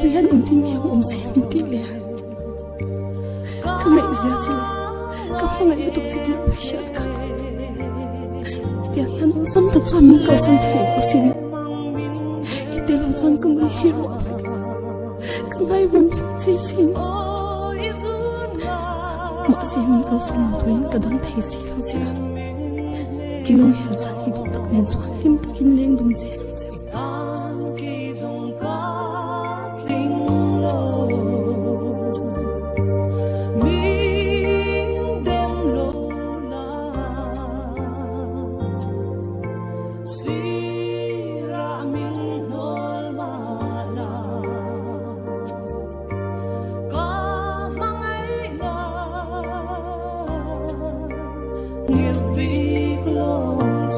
Rian in tin nghe om se min ti le ka mai zia chile ka phong ai tuk chi ti shat ka tiang yan sam ta chwa min ka san the ko sin ite lo chon ka mai hero ka mai van chi sin ma se min ka san lo tuin ka dang thei si lo chi ti lo her chan hi tak nen chwa lim takin leng dum se ri che Nghiệp vi lộn